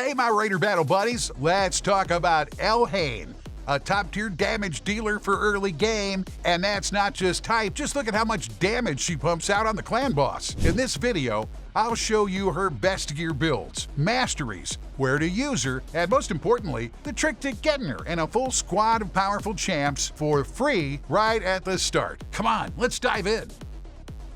Hey, my Raider Battle buddies, let's talk about Elhain, a top-tier damage dealer for early game, and that's not just hype. Just look at how much damage she pumps out on the clan boss. In this video, I'll show you her best gear builds, masteries, where to use her, and most importantly, the trick to getting her and a full squad of powerful champs for free right at the start. Come on, let's dive in.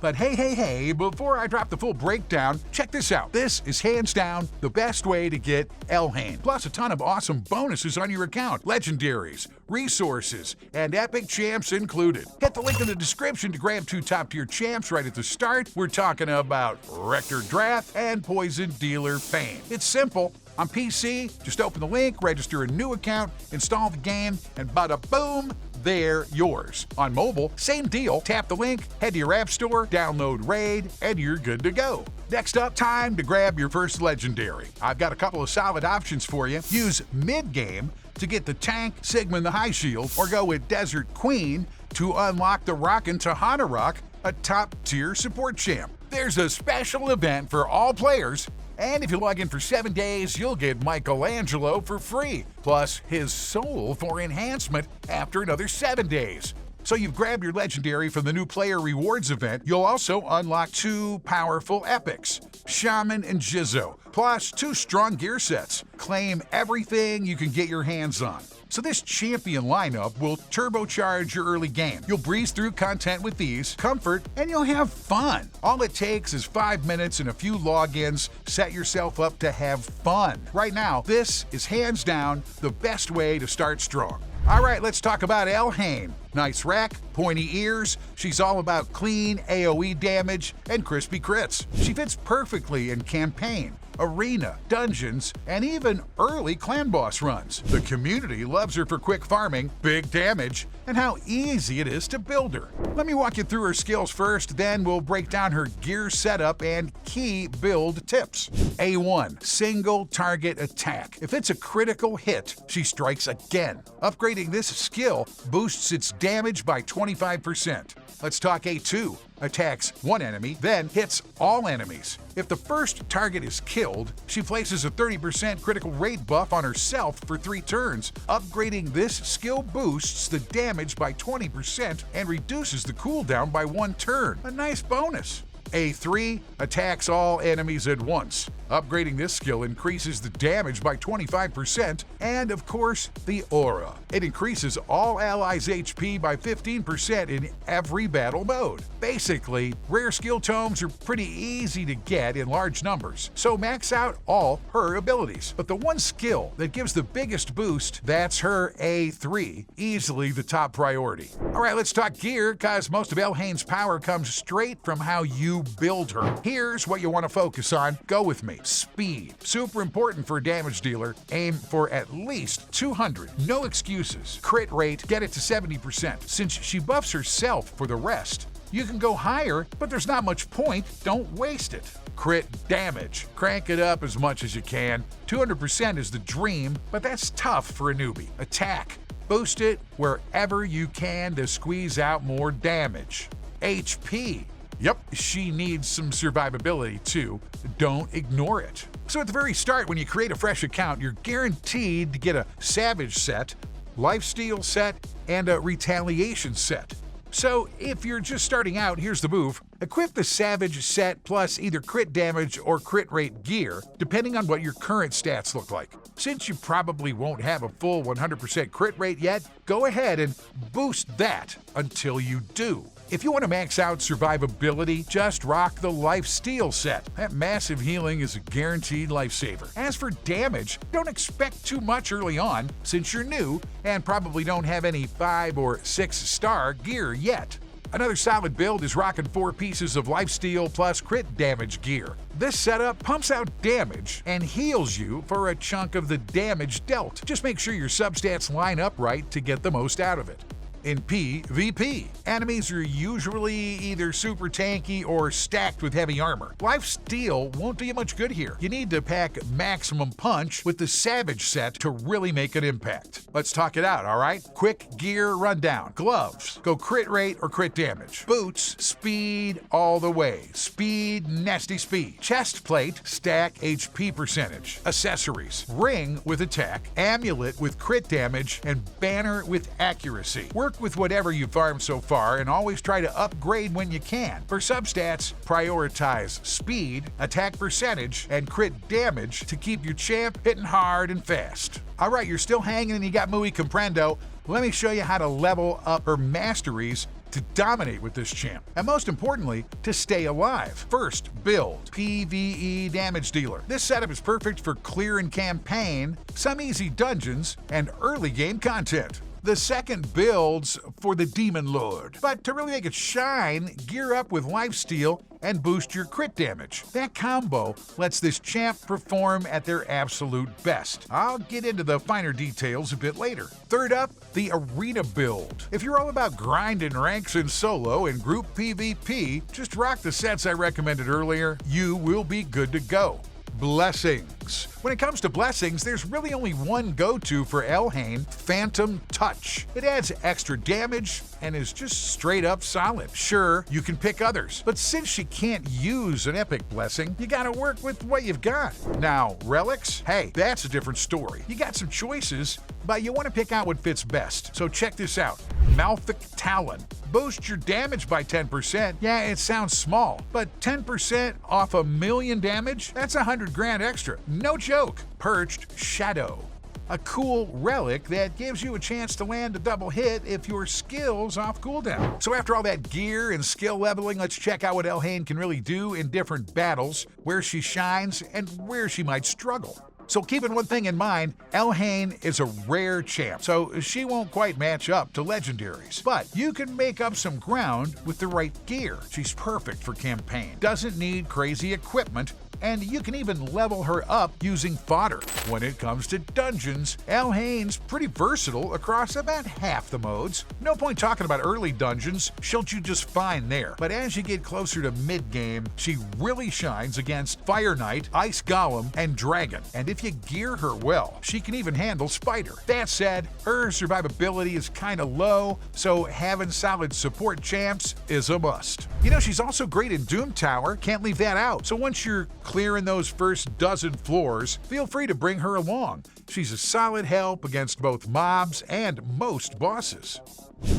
But hey, before I drop the full breakdown, check this out. This is hands down the best way to get Elhain, plus a ton of awesome bonuses on your account, legendaries, resources, and epic champs included. Hit the link in the description to grab 2 top-tier champs right at the start. We're talking about Rector Drath and Poison Dealer Fame. It's simple. On PC, just open the link, register a new account, install the game, and bada boom, they're yours. On mobile, same deal. Tap the link, head to your app store, download Raid, and you're good to go. Next up, time to grab your first legendary. I've got a couple of solid options for you. Use mid-game to get the tank, Sigmund the High Shield, or go with Desert Queen to unlock the Rockin' Tahana Rock, a top-tier support champ. There's a special event for all players, and if you log in for 7 days, you'll get Michelangelo for free, plus his soul for enhancement after another 7 days. So you've grabbed your legendary from the new player rewards event. You'll also unlock 2 powerful epics, Shaman and Jizzo, plus 2 strong gear sets. Claim everything you can get your hands on. So this champion lineup will turbocharge your early game. You'll breeze through content with ease, comfort, and you'll have fun. All it takes is 5 minutes and a few logins. Set yourself up to have fun. Right now, this is hands down the best way to start strong. All right, let's talk about Elhain. Nice rack, pointy ears, she's all about clean AoE damage and crispy crits. She fits perfectly in campaign, arena, dungeons, and even early clan boss runs. The community loves her for quick farming, big damage, and how easy it is to build her. Let me walk you through her skills first, then we'll break down her gear setup and key build tips. A1, single target attack. If it's a critical hit, she strikes again. Upgrading this skill boosts its damage by 25%. Let's talk A2. Attacks one enemy, then hits all enemies. If the first target is killed, she places a 30% critical rate buff on herself for 3 turns. Upgrading this skill boosts the damage by 20% and reduces the cooldown by 1 turn. A nice bonus. A3 attacks all enemies at once. Upgrading this skill increases the damage by 25%, and of course, the aura. It increases all allies' HP by 15% in every battle mode. Basically, rare skill tomes are pretty easy to get in large numbers, so max out all her abilities. But the one skill that gives the biggest boost, that's her A3, easily the top priority. All right, let's talk gear, cause most of Elhain's power comes straight from how you build her. Here's what you want to focus on. Go with me. Speed. Super important for a damage dealer. Aim for at least 200. No excuses. Crit rate, get it to 70%. Since she buffs herself for the rest, you can go higher, but there's not much point. Don't waste it. Crit damage. Crank it up as much as you can. 200% is the dream, but that's tough for a newbie. Attack. Boost it wherever you can to squeeze out more damage. HP. Yep, she needs some survivability too. Don't ignore it. So at the very start, when you create a fresh account, you're guaranteed to get a Savage set, Lifesteal set, and a Retaliation set. So if you're just starting out, here's the move. Equip the Savage set plus either crit damage or crit rate gear, depending on what your current stats look like. Since you probably won't have a full 100% crit rate yet, go ahead and boost that until you do. If you want to max out survivability, just rock the Lifesteal set. That massive healing is a guaranteed lifesaver. As for damage, don't expect too much early on, since you're new and probably don't have any 5 or 6 star gear yet. Another solid build is rocking 4 pieces of Lifesteal plus crit damage gear. This setup pumps out damage and heals you for a chunk of the damage dealt. Just make sure your substats line up right to get the most out of it. in PvP. Enemies are usually either super tanky or stacked with heavy armor. Lifesteal won't do you much good here. You need to pack maximum punch with the Savage set to really make an impact. Let's talk it out, alright? Quick gear rundown. Gloves, go crit rate or crit damage. Boots, speed all the way. Speed, nasty speed. Chest plate, stack HP percentage. Accessories, ring with attack, amulet with crit damage, and banner with accuracy. Work with whatever you farmed so far and always try to upgrade when you can. For substats, prioritize speed, attack percentage, and crit damage to keep your champ hitting hard and fast. Alright, you're still hanging and you got Muy Comprendo. Let me show you how to level up her masteries to dominate with this champ, and most importantly, to stay alive. First, build PvE damage dealer. This setup is perfect for clearing campaign, some easy dungeons, and early game content. The second builds for the Demon Lord, but to really make it shine, gear up with lifesteal and boost your crit damage. That combo lets this champ perform at their absolute best. I'll get into the finer details a bit later. Third up, the arena build. If you're all about grinding ranks in solo and group PvP, just rock the sets I recommended earlier. You will be good to go. Blessings. When it comes to blessings, there's really only one go-to for Elhain, Phantom Touch. It adds extra damage and is just straight up solid. Sure, you can pick others, but since she can't use an epic blessing, you gotta work with what you've got. Now, Relics? Hey, that's a different story. You got some choices, but you want to pick out what fits best. So check this out. Malthic Talon. Boost your damage by 10%. Yeah, it sounds small, but 10% off a million damage? That's 100 grand extra. No joke. Perched Shadow. A cool relic that gives you a chance to land a double hit if your skill's off cooldown. So after all that gear and skill leveling, let's check out what Elhain can really do in different battles, where she shines and where she might struggle. So keeping one thing in mind, Elhain is a rare champ, so she won't quite match up to legendaries. But you can make up some ground with the right gear. She's perfect for campaign, doesn't need crazy equipment, and you can even level her up using fodder. When it comes to dungeons, Elhain's pretty versatile across about half the modes. No point talking about early dungeons, she'll do just fine there. But as you get closer to mid-game, she really shines against Fire Knight, Ice Golem, and Dragon. And if you gear her well, she can even handle Spider. That said, her survivability is kinda low, so having solid support champs is a must. You know, she's also great in Doom Tower, can't leave that out. So once you're clearing those first dozen floors, feel free to bring her along. She's a solid help against both mobs and most bosses.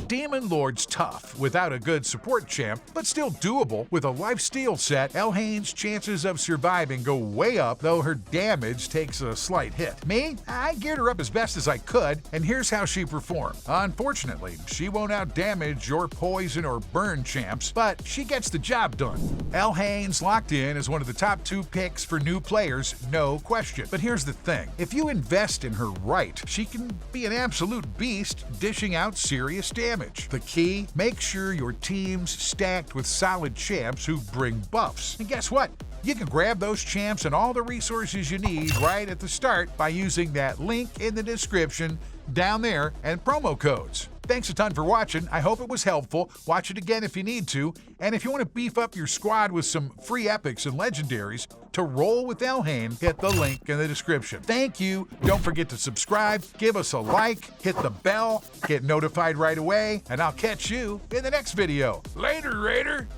Demon Lord's tough without a good support champ, but still doable with a lifesteal set. Elhain's chances of surviving go way up, though her damage takes a slight hit. Me? I geared her up as best as I could, and here's how she performed. Unfortunately, she won't outdamage your poison or burn champs, but she gets the job done. Elhain's locked in as one of the top 2 picks for new players, no question. But here's the thing, if you invest in her right, she can be an absolute beast, dishing out serious damage. The key? Make sure your team's stacked with solid champs who bring buffs. And guess what? You can grab those champs and all the resources you need right at the start by using that link in the description down there and promo codes. Thanks a ton for watching. I hope it was helpful. Watch it again if you need to. And if you want to beef up your squad with some free epics and legendaries to roll with Elhain, hit the link in the description. Thank you. Don't forget to subscribe, give us a like, hit the bell, get notified right away, and I'll catch you in the next video. Later, Raider!